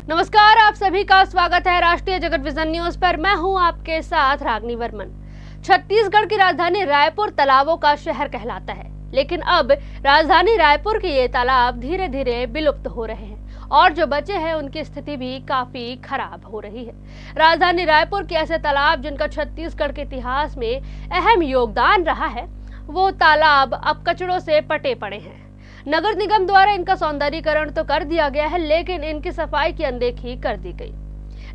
नमस्कार, आप सभी का स्वागत है राष्ट्रीय जगत विजन न्यूज पर। मैं हूं आपके साथ रागनी वर्मन। छत्तीसगढ़ की राजधानी रायपुर तालाबों का शहर कहलाता है, लेकिन अब राजधानी रायपुर के ये तालाब धीरे धीरे विलुप्त हो रहे हैं और जो बचे हैं उनकी स्थिति भी काफी खराब हो रही है। राजधानी रायपुर के ऐसे तालाब जिनका छत्तीसगढ़ के इतिहास में अहम योगदान रहा है, वो तालाब अब कचड़ों से पटे पड़े हैं। नगर निगम द्वारा इनका सौंदर्यीकरण तो कर दिया गया है, लेकिन इनकी सफाई की अनदेखी कर दी गई।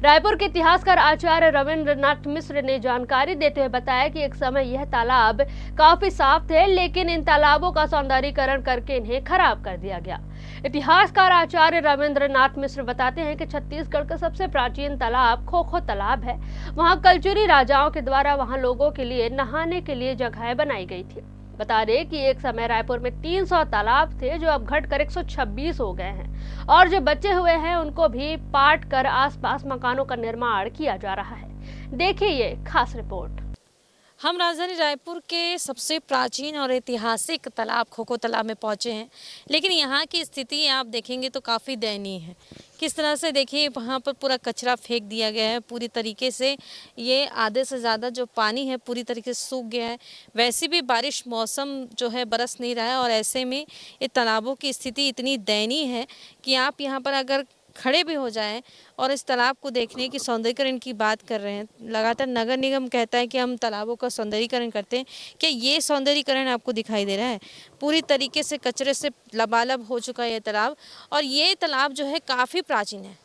रायपुर के इतिहासकार आचार्य रविंद्रनाथ मिश्र ने जानकारी देते हुए बताया कि एक समय यह तालाब काफी साफ थे, लेकिन इन तालाबों का सौंदर्यीकरण करके इन्हें खराब कर दिया गया। इतिहासकार आचार्य रविंद्रनाथ मिश्र बताते हैं कि छत्तीसगढ़ का सबसे प्राचीन तालाब खोखो तालाब है। वहां कलचुरी राजाओं के द्वारा वहां लोगों के लिए नहाने के लिए जगह बनाई गई थी। बता दें कि एक समय रायपुर में 300 तालाब थे, जो अब घटकर 126 हो गए हैं और जो बचे हुए हैं उनको भी पाट कर आसपास मकानों का निर्माण किया जा रहा है। देखिए ये खास रिपोर्ट। हम राजधानी रायपुर के सबसे प्राचीन और ऐतिहासिक तालाब खोखो तालाब में पहुंचे हैं, लेकिन यहाँ की स्थिति आप देखेंगे तो काफ़ी दयनीय है। किस तरह से देखिए, वहाँ पर पूरा कचरा फेंक दिया गया है पूरी तरीके से। ये आधे से ज़्यादा जो पानी है पूरी तरीके से सूख गया है। वैसे भी बारिश मौसम जो है बरस नहीं रहा है और ऐसे में ये तालाबों की स्थिति इतनी दयनीय है कि आप यहाँ पर अगर खड़े भी हो जाएं और इस तालाब को देखने की सौंदर्यीकरण की बात कर रहे हैं। लगातार नगर निगम कहता है कि हम तालाबों का सौंदर्यीकरण करते हैं। क्या ये सौंदर्यीकरण आपको दिखाई दे रहा है? पूरी तरीके से कचरे से लबालब हो चुका है ये तालाब, और ये तालाब जो है काफ़ी प्राचीन है।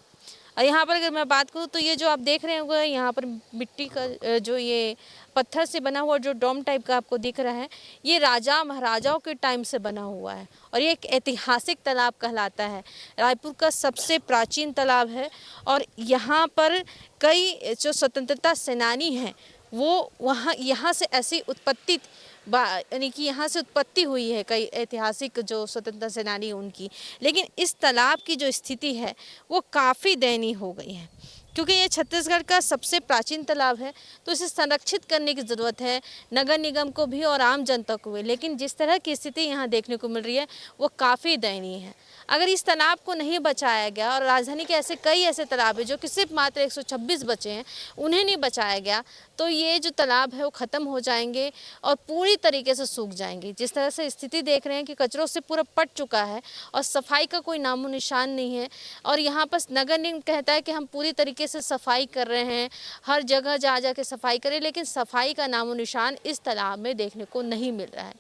और यहाँ पर अगर मैं बात करूँ तो ये जो आप देख रहे होंगे, यहाँ पर मिट्टी का जो ये पत्थर से बना हुआ जो डोम टाइप का आपको दिख रहा है, ये राजा महाराजाओं के टाइम से बना हुआ है और ये एक ऐतिहासिक तालाब कहलाता है। रायपुर का सबसे प्राचीन तालाब है और यहाँ पर कई जो स्वतंत्रता सेनानी हैं वो यहाँ से ऐसी उत्पत्ति यानी कि यहाँ से उत्पत्ति हुई है कई ऐतिहासिक जो स्वतंत्रता सेनानी उनकी। लेकिन इस तालाब की जो स्थिति है वो काफ़ी दयनीय हो गई है, क्योंकि ये छत्तीसगढ़ का सबसे प्राचीन तालाब है, तो इसे संरक्षित करने की ज़रूरत है नगर निगम को भी और आम जनता को भी। लेकिन जिस तरह की स्थिति यहाँ देखने को मिल रही है वो काफ़ी दयनीय है। अगर इस तालाब को नहीं बचाया गया, और राजधानी के कई ऐसे तालाब हैं जो कि सिर्फ मात्र 126 बचे हैं, उन्हें नहीं बचाया गया, तो ये जो तालाब है वो ख़त्म हो जाएंगे और पूरी तरीके से सूख जाएंगे। जिस तरह से स्थिति देख रहे हैं कि कचरों से पूरा पट चुका है और सफाई का कोई नामो निशान नहीं है। और यहाँ पर नगर निगम कहता है कि हम पूरी तरीके से सफाई कर रहे हैं, हर जगह जा के सफाई करें, लेकिन सफाई का नामो निशान इस तालाब में देखने को नहीं मिल रहा है।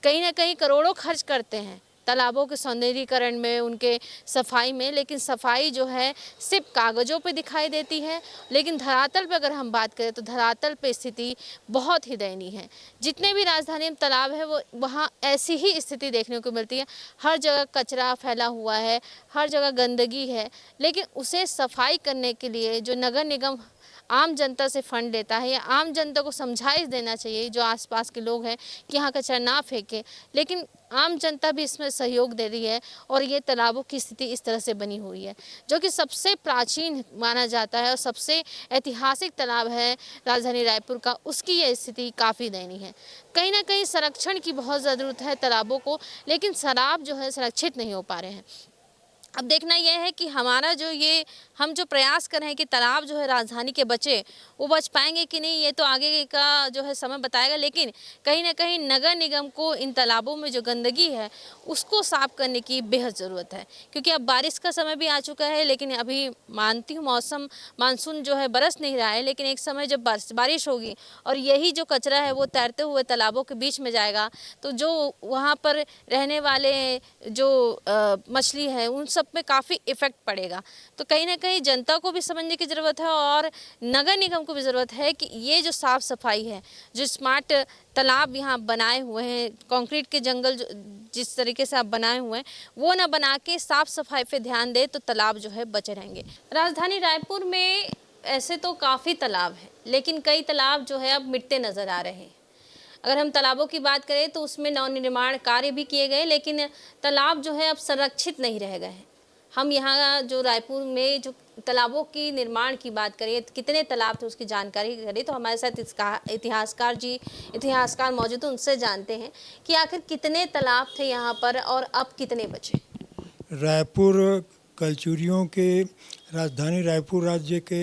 कहीं ना कहीं करोड़ों खर्च करते हैं तालाबों के सौंदर्यीकरण में, उनके सफाई में, लेकिन सफाई जो है सिर्फ कागज़ों पे दिखाई देती है। लेकिन धरातल पे अगर हम बात करें तो धरातल पे स्थिति बहुत ही दयनीय है। जितने भी राजधानी में तालाब है वो वहाँ ऐसी ही स्थिति देखने को मिलती है। हर जगह कचरा फैला हुआ है, हर जगह गंदगी है, लेकिन उसे सफाई करने के लिए जो नगर निगम आम जनता से फंड लेता है, या आम जनता को समझाइश देना चाहिए जो आसपास के लोग हैं कि यहाँ कचरा ना फेंके, लेकिन आम जनता भी इसमें सहयोग दे रही है और ये तालाबों की स्थिति इस तरह से बनी हुई है, जो कि सबसे प्राचीन माना जाता है और सबसे ऐतिहासिक तालाब है राजधानी रायपुर का, उसकी यह स्थिति काफ़ी दयनीय है। कहीं ना कहीं संरक्षण की बहुत ज़रूरत है तालाबों को, लेकिन तालाब जो है संरक्षित नहीं हो पा रहे हैं। अब देखना यह है कि हमारा हम जो प्रयास कर रहे हैं कि तालाब जो है राजधानी के बचे, वो बच पाएंगे कि नहीं, ये तो आगे का जो है समय बताएगा। लेकिन कहीं ना कहीं नगर निगम को इन तालाबों में जो गंदगी है उसको साफ करने की बेहद ज़रूरत है, क्योंकि अब बारिश का समय भी आ चुका है। लेकिन अभी मानती हूँ मानसून जो है बरस नहीं रहा है, लेकिन एक समय जब बारिश होगी और यही जो कचरा है वो तैरते हुए तालाबों के बीच में जाएगा, तो जो वहाँ पर रहने वाले जो मछली है उन सब पे काफ़ी इफ़ेक्ट पड़ेगा। तो कहीं ना कहीं जनता को भी समझने की ज़रूरत है और नगर निगम को भी ज़रूरत है कि ये जो साफ़ सफाई है, जो स्मार्ट तालाब यहाँ बनाए हुए हैं, कंक्रीट के जंगल जिस तरीके से आप बनाए हुए हैं, वो ना बना के साफ़ सफाई पे ध्यान दे तो तालाब जो है बचे रहेंगे। राजधानी रायपुर में ऐसे तो काफ़ी तालाब हैं, लेकिन कई तालाब जो है अब मिटते नज़र आ रहे हैं। अगर हम तालाबों की बात करें तो उसमें नवनिर्माण कार्य भी किए गए, लेकिन तालाब जो है अब संरक्षित नहीं रह गए हैं। हम यहाँ जो रायपुर में जो तालाबों की निर्माण की बात करें, कितने तालाब थे उसकी जानकारी करें, तो हमारे साथ इतिहासकार मौजूद हैं, उनसे जानते हैं कि आखिर कितने तालाब थे यहाँ पर और अब कितने बचे। रायपुर कलचुरियों के राजधानी रायपुर राज्य के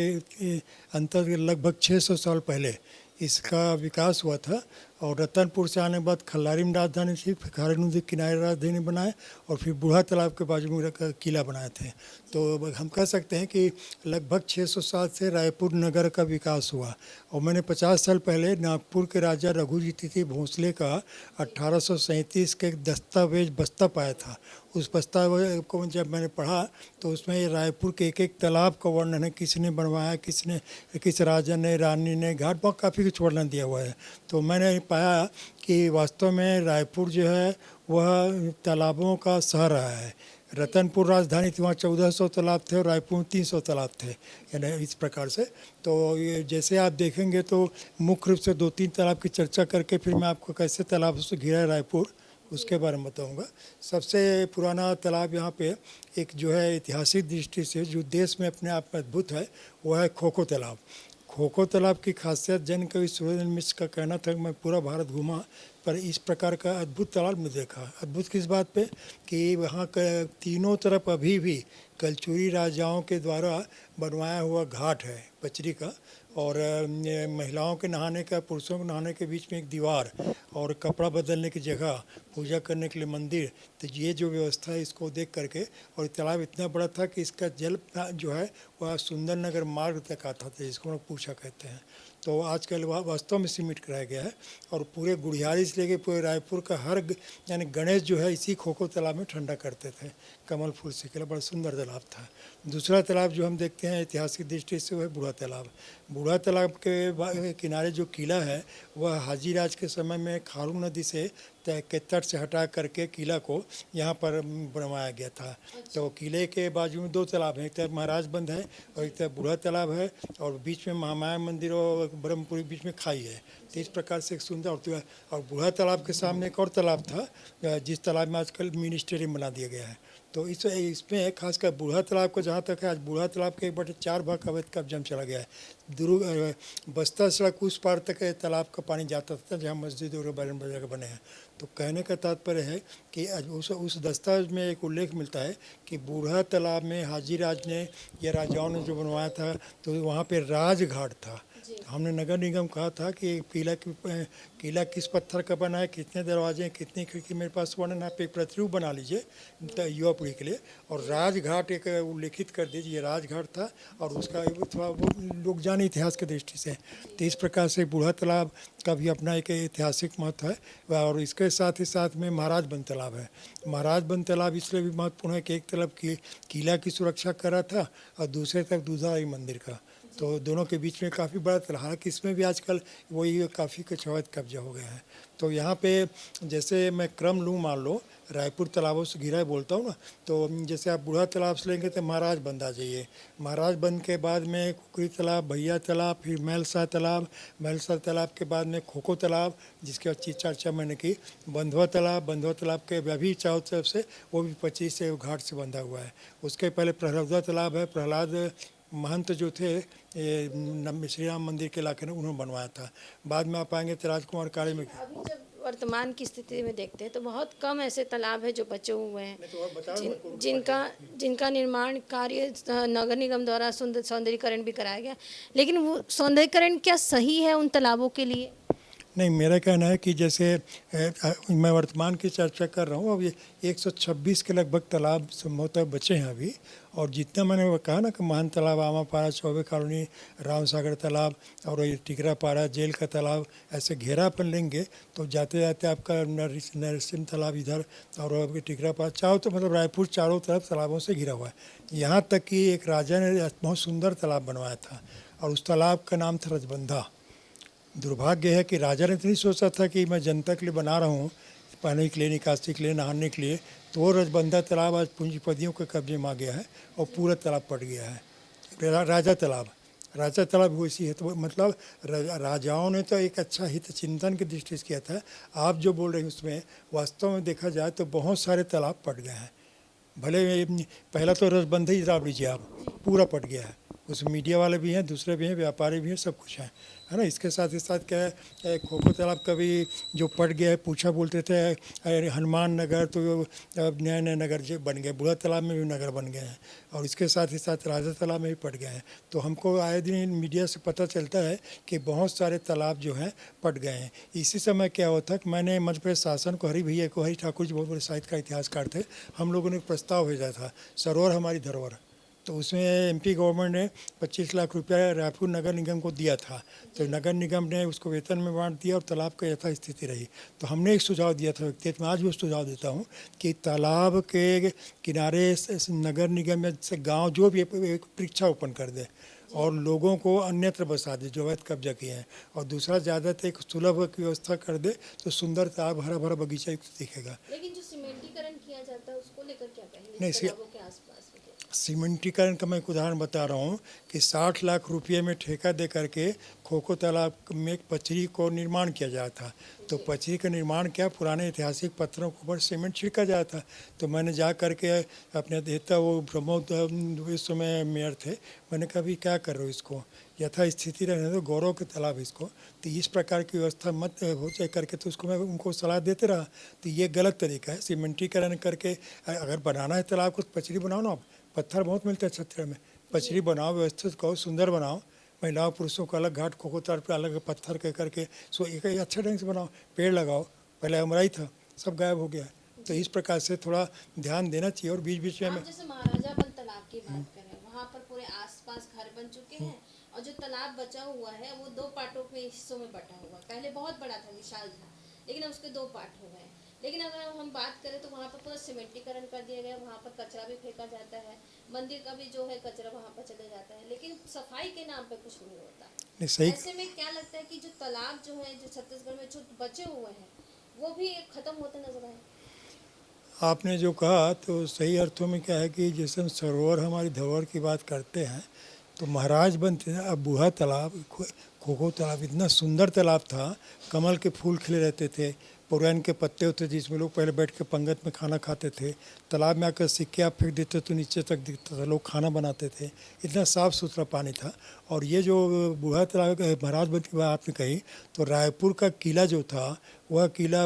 अंतर्गत लगभग 600 साल पहले इसका विकास हुआ था। और रतनपुर से आने के बाद खल्लारी में राजधानी थी, फिर खारी नदी किनारे राजधानी बनाए और फिर बूढ़ा तालाब के बाजू में किला बनाए थे। तो हम कह सकते हैं कि लगभग 600 साल से रायपुर नगर का विकास हुआ। और मैंने 50 साल पहले नागपुर के राजा रघुजी तिथि भोंसले का 1837 के दस्तावेज बस्ता पाया था। उस दस्तावेज को जब मैंने पढ़ा तो उसमें रायपुर के एक तालाब का वर्णन है, किसने बनवाया, किस राजा ने, रानी ने, घाट बहुत काफ़ी कुछ वर्णन दिया हुआ है। तो मैंने पाया कि वास्तव में रायपुर जो है वह तालाबों का शहर रहा है। रतनपुर राजधानी थी, वहाँ 1400 तालाब थे और रायपुर में 300 तालाब थे, यानी इस प्रकार से। तो ये जैसे आप देखेंगे तो मुख्य रूप से 2-3 तालाब की चर्चा करके फिर मैं आपको कैसे तालाब से घिरा है रायपुर उसके बारे में बताऊंगा। सबसे पुराना तालाब यहाँ पे एक जो है ऐतिहासिक दृष्टि से जो देश में अपने आप में अद्भुत है वो है खोखो तालाब। खोखो तालाब की खासियत जैन कवि सुरेंद्र मिश्र का कहना था कि मैं पूरा भारत घूमा पर इस प्रकार का अद्भुत तालाब नहीं देखा। अद्भुत किस बात पे कि वहाँ का तीनों तरफ अभी भी कलचुरी राजाओं के द्वारा बनवाया हुआ घाट है पचरी का, और महिलाओं के नहाने का, पुरुषों के नहाने के बीच में एक दीवार और कपड़ा बदलने की जगह, पूजा करने के लिए मंदिर। तो ये जो व्यवस्था है इसको देख करके, और तालाब इतना बड़ा था कि इसका जल जो है वह सुंदर नगर मार्ग तक आता था, जिसको लोग पूछा कहते हैं। तो आजकल वह वास्तव में सीमित कराया गया है और पूरे गुड़ियारी से लेके पूरे रायपुर का हर यानी गणेश जो है इसी खोखो तालाब में ठंडा करते थे, कमल फूल से खिला, बड़ा सुंदर तालाब था। दूसरा तालाब जो हम देखते हैं ऐतिहासिक दृष्टि से वह बूढ़ा तालाब। बूढ़ा तालाब के किनारे जो किला है वह हाजीराज के समय में खारू नदी से के तट से हटा करके किला को यहाँ पर बनवाया गया था। तो किले के बाजू में 2 तालाब हैं, एक तरफ महाराज बंद है और एक तरफ बूढ़ा तालाब है, और बीच में महामाया मंदिर और ब्रह्मपुरी बीच में खाई है। तो इस प्रकार से एक सुंदर, और बूढ़ा तालाब के सामने एक और तालाब था जिस तालाब में आजकल मिनी स्टेडियम बना दिया गया है। तो इसमें खासकर बूढ़ा तालाब को जहाँ तक है, आज बूढ़ा तालाब के 1/4 भाग अवैध कब्जा में चला गया है। बस्ता सड़क उस पार तक तालाब का पानी जाता था जहाँ मस्जिद और बैरन बाजार बने हैं। तो कहने का तात्पर्य है कि उस दस्तावेज में एक उल्लेख मिलता है कि बूढ़ा तालाब में हाजीराज ने या राजाओं ने जो बनवाया था तो वहाँ पे राजघाट था। हमने नगर निगम कहा था कि किला किस पत्थर का बना है, कितने दरवाजे हैं, कितनी खिड़की, मेरे पास वर्णन आप एक प्रतिरूप बना लीजिए युवा पीढ़ी के लिए, और राजघाट एक उल्लेखित कर दीजिए, ये राजघाट था और उसका थोड़ा वो लोग जाने इतिहास के दृष्टि से। तो इस प्रकार से बूढ़ा तालाब का भी अपना एक ऐतिहासिक महत्व है। और इसके साथ ही साथ में महाराज बंद तालाब है। महाराज बंद तालाब इसलिए भी महत्वपूर्ण है कि एक तरफ किला की सुरक्षा कर रहा था और दूसरे तरफ दूधाई मंदिर का, तो दोनों के बीच में काफ़ी बड़ा तालाब। हालांकि इसमें भी आजकल वही काफ़ी कुछ अवैध कब्जा हो गया है। तो यहाँ पे जैसे मैं क्रम लूँ, मान लो रायपुर तालाबों से घिरा बोलता हूँ ना, तो जैसे आप बूढ़ा तालाब से लेंगे तो महाराज बंद आ जाइए। महाराज बंद के बाद में कुकरी तालाब, भैया तालाब, फिर महलसा तालाब, महलसा तालाब के बाद में खोखो तालाब जिसकी अच्छी चर्चा मैंने की, बंधुआ तालाब के अभी चारों तरफ से वो भी 25 से घाट से बंधा हुआ है। उसके पहले प्रहलादा तालाब है, प्रहलाद महंत जो थे श्री राम मंदिर के इलाके में उन्होंने बनवाया था। बाद में आप आएंगे तो राजकुमार काली में। अभी जब वर्तमान की स्थिति में देखते हैं तो बहुत कम ऐसे तालाब है जो बचे हुए हैं जिनका निर्माण कार्य नगर निगम द्वारा सौंदर्यीकरण भी कराया गया, लेकिन वो सौंदर्यीकरण क्या सही है उन तालाबों के लिए? नहीं, मेरा कहना है कि जैसे मैं वर्तमान की चर्चा कर रहा हूँ, अब ये 126 के लगभग तालाब संभवतः बचे हैं अभी। और जितना मैंने कहा ना कि महान तालाब, आमापाड़ा, चौबे कॉलोनी, राम सागर तालाब और ये टिकरापाड़ा जेल का तालाब, ऐसे घेरापन लेंगे तो जाते जाते आपका नरसिंह तालाब इधर और टिकरापाड़ा चारों तो मतलब रायपुर चारों तरफ तालाबों से घिरा हुआ है। यहाँ तक कि एक राजा ने बहुत सुंदर तालाब बनवाया था और उस तालाब का नाम था रजबंधा। दुर्भाग्य है कि राजा ने तो नहीं सोचा था कि मैं जनता के लिए बना रहा हूँ, पानी के लिए, निकासी के लिए, नहाने के लिए, तो वो रजबंधा तालाब आज पूंजीपतियों के कब्जे में आ गया है और पूरा तालाब पट गया है। राजा तालाब वो इसी है। तो मतलब राजाओं ने तो एक अच्छा हित चिंतन की दृष्टि से किया था। आप जो बोल रहे हैं उसमें वास्तव में देखा जाए तो बहुत सारे तालाब पट गए हैं। भले पहला तो रजबंधा ही तालाब लीजिए आप, पूरा पट गया है, उसमें मीडिया वाले भी हैं, दूसरे भी हैं, व्यापारी भी हैं, सब कुछ है ना। इसके साथ ही साथ क्या है, खो तालाब का भी जो पट गया है, पूछा बोलते थे अरे हनुमान नगर, तो अब नए नए नगर जो बन गए, बूढ़ा तालाब में भी नगर बन गए हैं, और इसके साथ ही साथ राजा तालाब में भी पट गए हैं। तो हमको आए दिन मीडिया से पता चलता है कि बहुत सारे तालाब जो हैं पट गए हैं। इसी समय क्या हुआ था कि मैंने मध्य प्रदेश शासन को, हरि भैया को, हरि ठाकुर जी बहुत बड़े साहित्य का इतिहासकार थे, हम लोगों ने एक प्रस्ताव भेजा था, सरोवर हमारी धरोहर। तो उसमें एमपी गवर्नमेंट ने 25 लाख रुपया रायपुर नगर निगम को दिया था। तो नगर निगम ने उसको वेतन में बांट दिया और तालाब का यथास्थिति रही। तो हमने एक सुझाव दिया था व्यक्तिगत, मैं आज भी सुझाव देता हूँ कि तालाब के किनारे नगर निगम या से गाँव जो भी एक परीक्षा ओपन कर दे और लोगों को अन्यत्र बसा दे जो अवैध कब्जा किए हैं, और दूसरा ज़्यादातर एक सुलभ की व्यवस्था कर दे तो सुंदर तालाब, हरा भरा बगीचा दिखेगा। लेकिन जो सीमेंटीकरण किया जाता है उसको लेकर क्या कहेंगे नहीं, तालाबों के आसपास में? सीमेंटीकरण का मैं एक उदाहरण बता रहा हूँ कि 60 लाख रुपये में ठेका दे करके खो तालाब में एक पचरी को निर्माण किया जाता था। तो पचरी का निर्माण क्या, पुराने ऐतिहासिक पत्थरों के ऊपर सीमेंट छिड़का जाता था। तो मैंने जा करके अपने देता, वो प्रमोद उस समय मेयर थे, मैंने कहा भी क्या कर रहे हो, इसको यथास्थिति रहने दो, गौरव के तालाब इसको, तो इस प्रकार की व्यवस्था मत हो जाए करके, तो उसको मैं उनको सलाह देते रहा। तो ये गलत तरीका है, सीमेंटीकरण करके अगर बनाना है तालाब को, पचरी बनाओ ना, पत्थर बहुत मिलते हैं छत्तीसगढ़ में, पचरी बनाओ, व्यवस्थित करो, सुंदर बनाओ, महिलाओं पुरुषों को अलग घाट, खो तार पर अलग पत्थर के करके सो एक अच्छे ढंग से बनाओ, पेड़ लगाओ। पहले अमराई था, सब गायब हो गया। तो इस प्रकार से थोड़ा ध्यान देना चाहिए। और बीच बीच में आप जैसे महाराजापन तालाब की बात करें, वहाँ पर पूरे आसपास घर बन चुके हैं और जो तालाब बचा हुआ है वो 2 पार्टों के हिस्सों में बटा हुआ है। पहले बहुत बड़ा था, विशाल था, लेकिन अब उसके 2 पार्ट हो गए। लेकिन अगर हम बात करें तो वहाँ पर पूरा सीमेंटीकरण कर दिया गया, वहाँ पर कचरा भी फेंका जाता है, मंदिर का भी जो है कचरा वहाँ पर चले जाता है, लेकिन सफाई के नाम पे कुछ नहीं होता। नहीं, सही। ऐसे में क्या लगता है कि जो तालाब जो है, जो छत्तीसगढ़ में जो बचे हुए हैं, वो भी खत्म होते नजर आए। आपने जो कहा तो सही अर्थों में क्या है कि जैसे हम सरोवर हमारी धरोहर की बात करते हैं, तो महाराजगंज अब बूढ़ा तालाब, खो तालाब इतना सुंदर तालाब था, कमल के फूल खिले रहते थे, पुरान के पत्ते होते जिसमें लोग पहले बैठ के पंगत में खाना खाते थे, तालाब में आकर सिक्के आप फेंक देते तो नीचे तक दिखता था, लोग खाना बनाते थे, इतना साफ़ सुथरा पानी था। और ये जो बूढ़ा तालाब महाराजगंज की बात आपने कही, तो रायपुर का किला जो था, वह किला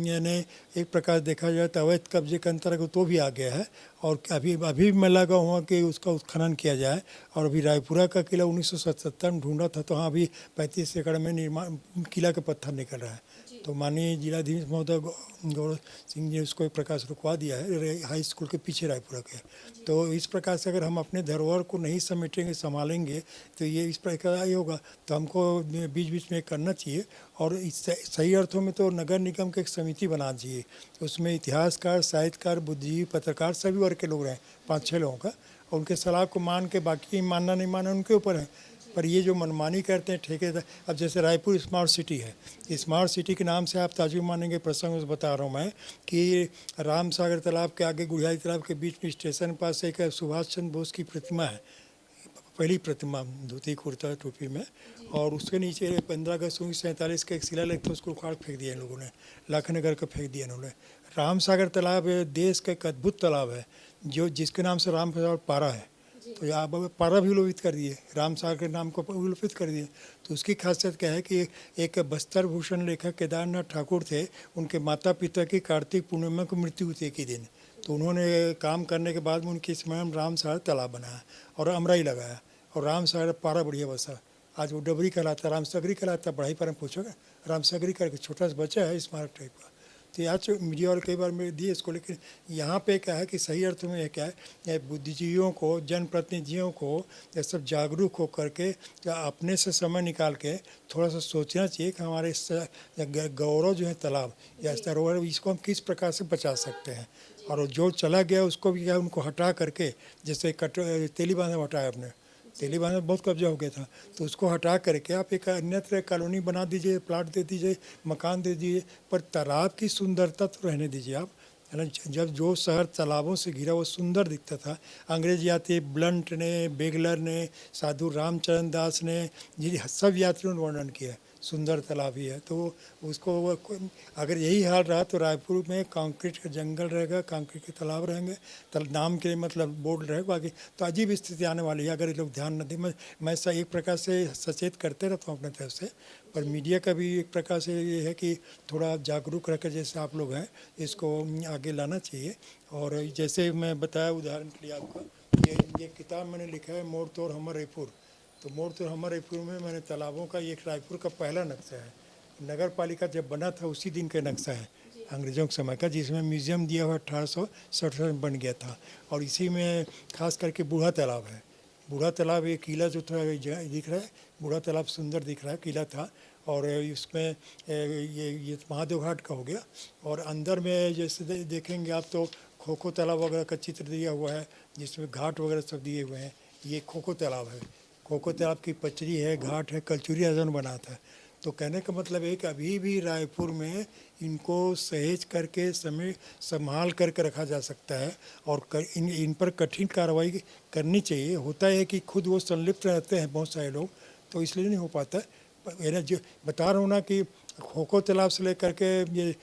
यानी एक प्रकार देखा जाए तो अवैध कब्जे के अंतर्गत तो भी आ गया है। और अभी मैं लगा हुआ कि उसका उत्खनन किया जाए। और अभी रायपुरा का किला 1977 में ढूंढा था, तो हाँ अभी 35 एकड़ में निर्माण किला के पत्थर निकल रहा है। तो माननीय जिलाधीश महोदय गौरव सिंह जी उसको एक प्रकार से रुकवा दिया है, हाई स्कूल के पीछे रायपुरा के। तो इस प्रकार से अगर हम अपने धरोहर को नहीं समेटेंगे, संभालेंगे, तो ये इस प्रकार ही होगा। तो हमको बीच बीच में करना चाहिए। और इस सही अर्थों में तो नगर निगम की एक समिति बनाना चाहिए, उसमें इतिहासकार, साहित्यकार, बुद्धिजीवी, पत्रकार, सभी वर्ग के लोग रहें, 5-6 लोगों का, और उनके सलाह को मान के, बाकी मानना नहीं मानना उनके ऊपर है। पर ये जो मनमानी करते हैं ठेकेदार, अब जैसे रायपुर स्मार्ट सिटी है, स्मार्ट सिटी के नाम से आप ताजुब मानेंगे, प्रसंग बता रहा हूँ मैं कि राम सागर तालाब के आगे गुड़ियाई तालाब के बीच में स्टेशन पास एक सुभाष चंद्र बोस की प्रतिमा है, पहली प्रतिमा धोती कुर्ता टोपी में, और उसके नीचे 15 अगस्त 1947 का एक शिलालेख था, उसको उखाड़ फेंक दिया इन लोगों ने, लाखनगर का फेंक दिया इन्होंने। राम सागर तालाब देश का एक अद्भुत तालाब है, जो जिसके नाम से राम सागर पारा है, तो यहाँ पारा भी विलोपित कर दिए, राम सागर के नाम को विलोपित कर दिए। तो उसकी खासियत क्या है कि एक बस्तर भूषण लेखक केदारनाथ ठाकुर थे, उनके माता पिता की कार्तिक पूर्णिमा को मृत्यु हुई थी एक ही दिन। तो उन्होंने काम करने के बाद में उनकी स्मरण राम सागर तालाब बनाया और अमराई लगाया, और राम सागर पारा बढ़िया बसा। आज वो डबरी कहलाता, राम सागरी कहलाता, पढ़ाई पर हम पूछोगे राम सागरी करके छोटा सा बच्चा है स्मारक टाइप का। तो आज मीडिया वाले कई बार मेरे दिए इसको, लेकिन यहाँ पे क्या है कि सही अर्थ में क्या है, बुद्धिजीवियों को, जनप्रतिनिधियों को ये सब जागरूक हो करके अपने से समय निकाल के थोड़ा सा सोचना चाहिए कि हमारे गौरव जो है तालाब या सरोवर, इसको हम किस प्रकार से बचा सकते हैं। और जो चला गया उसको भी क्या, उनको हटा करके, जैसे तेली बांधा हटाया आपने, तेली बांधा बहुत कब्जा हो गया था, तो उसको हटा करके आप एक अन्यत्र कॉलोनी बना दीजिए, प्लाट दे दीजिए, मकान दे दीजिए, पर तालाब की सुंदरता तो रहने दीजिए आप, है ना। जब जो शहर तालाबों से घिरा वो सुंदर दिखता था, अंग्रेज यात्री ब्लंट ने, बेगलर ने, साधु रामचरण दास ने, ये सब यात्रियों ने वर्णन किया, सुंदर तालाब ही है। तो उसको अगर यही हाल रहा तो रायपुर में कंक्रीट का जंगल रहेगा, कंक्रीट के तालाब रहेंगे, नाम के मतलब बोर्ड रहेगा, बाकी तो अजीब स्थिति आने वाली है अगर ये लोग ध्यान न दें। मैं एक प्रकार से सचेत करते रहता हूँ अपने तरफ से, पर मीडिया का भी एक प्रकार से ये है कि थोड़ा जागरूक रहकर जैसे आप लोग हैं इसको आगे लाना चाहिए। और जैसे मैं बताया उदाहरण के लिए आपको, ये किताब मैंने लिखा है मोड़ तोड़ हमर रायपुर। तो मोड़ तोड़ हमर रायपुर में मैंने तालाबों का एक रायपुर का पहला नक्शा है, नगर पालिका जब बना था उसी दिन का नक्शा है अंग्रेज़ों के समय का, जिसमें म्यूज़ियम दिया हुआ 1867 में बन गया था। और इसी में खास करके बूढ़ा तालाब है। बूढ़ा तालाब ये किला जो थोड़ा दिख रहा है, बूढ़ा तालाब सुंदर दिख रहा है, किला था। और इसमें ये महादेव घाट का हो गया। और अंदर में जैसे देखेंगे आप तो खोखो तालाब वगैरह का चित्र दिया हुआ है, जिसमें घाट वगैरह सब दिए हुए हैं। ये खोखो तालाब है, खोखो तालाब की पचरी है, घाट है, कलचुरी आजन बना था। तो कहने का मतलब है कि अभी भी रायपुर में इनको सहेज करके समय संभाल करके रखा जा सकता है और इन पर कठिन कार्रवाई करनी चाहिए। होता है कि खुद वो संलिप्त रहते हैं बहुत सारे लोग, तो इसलिए नहीं हो पाता। मैंने जो बता रहा हूँ ना कि खोखो तालाब से लेकर के ये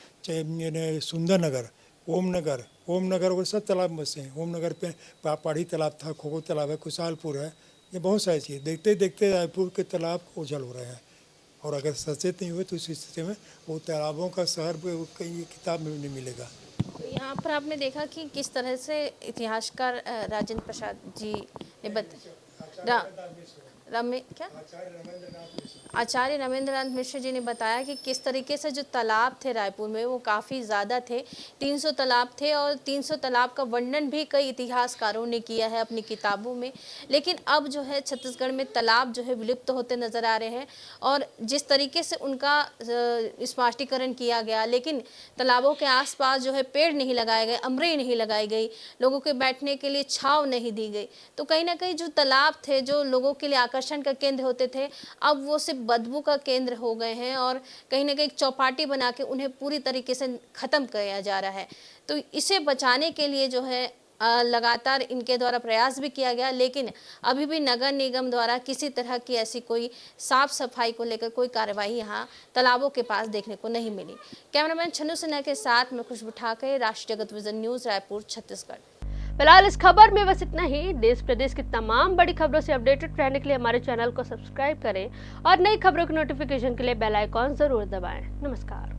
सुंदर नगर, ओम नगर वो सब तालाब बसे हैं। ओम नगर पे पहाड़ी तालाब था, खोखो तालाब है, खुशहालपुर है, ये बहुत सारी चीज़ देखते देखते रायपुर के तालाब ओझल हो रहे हैं। और अगर सचेत नहीं हुए तो इस स्थिति में वो तालाबों का शहर कहीं किताब में भी नहीं मिलेगा। तो यहाँ पर आपने देखा कि किस तरह से इतिहासकार राजेंद्र प्रसाद जी ने आचार्य रमेंद्रनाथ मिश्र जी ने बताया कि किस तरीके से जो तालाब थे रायपुर में वो काफ़ी ज़्यादा थे, 300 तालाब थे और 300 तालाब का वर्णन भी कई इतिहासकारों ने किया है अपनी किताबों में। लेकिन अब जो है छत्तीसगढ़ में तालाब जो है विलुप्त होते नज़र आ रहे हैं और जिस तरीके से उनका स्पष्टीकरण किया गया, लेकिन तालाबों के आसपास जो है पेड़ नहीं लगाए गए, अमरे नहीं लगाई गई, लोगों के बैठने के लिए छांव नहीं दी गई। तो कहीं ना कहीं जो तालाब थे जो लोगों के लिए आकर्षण का केंद्र होते थे, अब वो सिर्फ बदबू का केंद्र हो गए हैं और कहीं ना कहीं चौपाटी बना के उन्हें पूरी तरीके से ख़त्म किया जा रहा है। तो इसे बचाने के लिए जो है लगातार इनके द्वारा प्रयास भी किया गया, लेकिन अभी भी नगर निगम द्वारा किसी तरह की ऐसी कोई साफ सफाई को लेकर कोई कार्रवाई यहाँ तालाबों के पास देखने को नहीं मिली। कैमरामैन छन्नू सिन्हा के साथ मैं खुशबू ठाकुर, राष्ट्रीय जगत विजन न्यूज़, रायपुर, छत्तीसगढ़। फिलहाल इस खबर में बस इतना ही। देश प्रदेश की तमाम बड़ी खबरों से अपडेटेड रहने के लिए हमारे चैनल को सब्सक्राइब करें और नई खबरों की नोटिफिकेशन के लिए बेल आइकॉन जरूर दबाएं। नमस्कार।